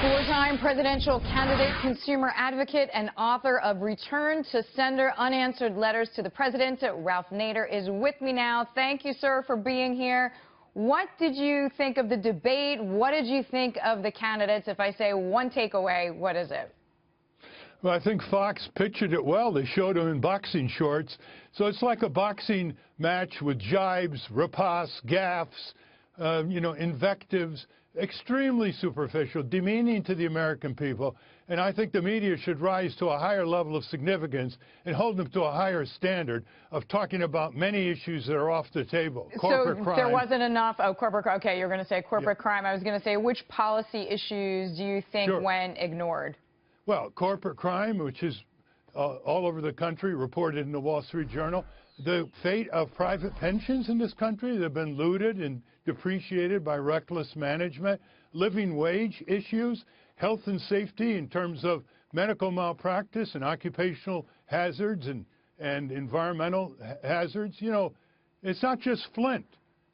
Four-time presidential candidate, consumer advocate, and author of Return to Sender Unanswered Letters to the President, Ralph Nader is with me now. Thank you, sir, for being here. What did you think of the debate? What did you think of the candidates? If I say one takeaway, what is it? Well, I think Fox pictured it well. They showed him in boxing shorts. So it's like a boxing match with jibes, riposte, gaffes, invectives, extremely superficial, demeaning to the American people. And I think the media should rise to a higher level of significance and hold them to a higher standard of talking about many issues that are off the table. Corporate crime. There wasn't enough. Oh, corporate crime. Okay, you're going to say corporate crime. I was going to say, which policy issues do you think went ignored? Well, corporate crime, which is all over the country, reported in the Wall Street Journal. The fate of private pensions in this country that have been looted and depreciated by reckless management, living wage issues, health and safety in terms of medical malpractice and occupational hazards and environmental hazards. You know, it's not just Flint.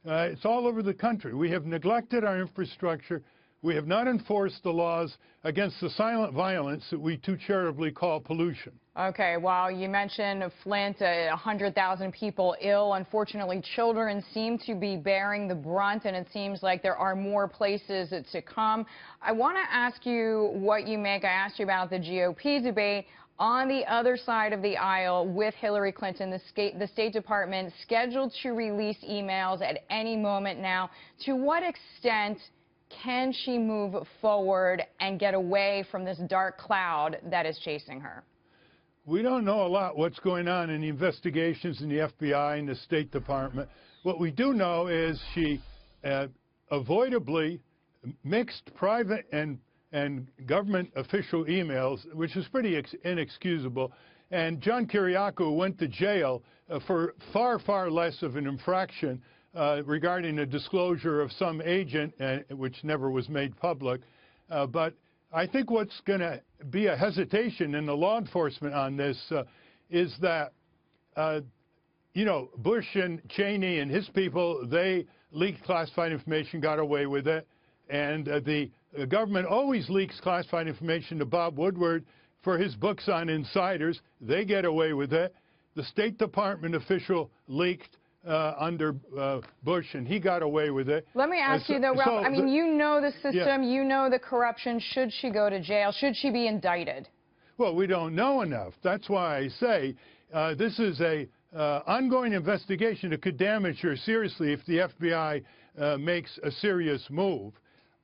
It's all over the country. We have neglected our infrastructure. We have not enforced the laws against the silent violence that we too charitably call pollution. Okay, well, you mentioned Flint, 100,000 people ill. Unfortunately, children seem to be bearing the brunt, and it seems like there are more places to come. I want to ask you what you make. I asked you about the GOP debate. On the other side of the aisle with Hillary Clinton, the State Department scheduled to release emails at any moment now. To what extent can she move forward and get away from this dark cloud that is chasing her? We don't know a lot what's going on in the investigations in the FBI and the State Department. What we do know is she avoidably mixed private and government official emails, which is pretty inexcusable. And John Kiriakou went to jail for far, far less of an infraction regarding a disclosure of some agent, which never was made public. But I think what's going to be a hesitation in the law enforcement on this is that, Bush and Cheney and his people, they leaked classified information, got away with it. And the government always leaks classified information to Bob Woodward for his books on insiders. They get away with it. The State Department official leaked under Bush, and he got away with it. Let me ask you, though, Ralph, I mean, you know the system, you know the corruption. Should she go to jail? Should she be indicted? Well, we don't know enough. That's why I say this is a ongoing investigation that could damage her seriously if the FBI makes a serious move.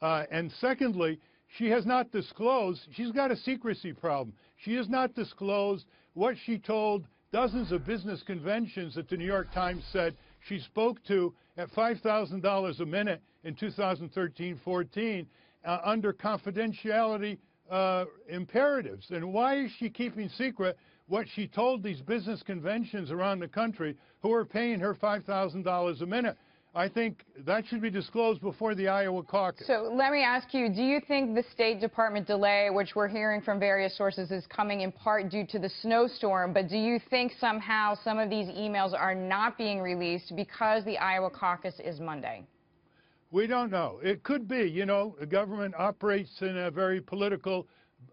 And secondly, she has not disclosed, she's got a secrecy problem. She has not disclosed what she told dozens of business conventions that the New York Times said she spoke to at $5,000 a minute in 2013-14 under confidentiality imperatives. And why is she keeping secret what she told these business conventions around the country who are paying her $5,000 a minute? I think that should be disclosed before the Iowa caucus. So let me ask you, do you think the State Department delay, which we're hearing from various sources, is coming in part due to the snowstorm, but do you think somehow some of these emails are not being released because the Iowa caucus is Monday? We don't know. It could be. You know, the government operates in a very political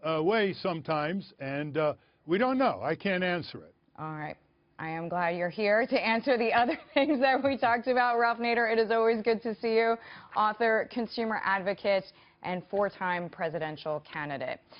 way sometimes, and we don't know. I can't answer it. All right. I am glad you're here to answer the other things that we talked about. Ralph Nader, it is always good to see you. Author, consumer advocate, and four-time presidential candidate.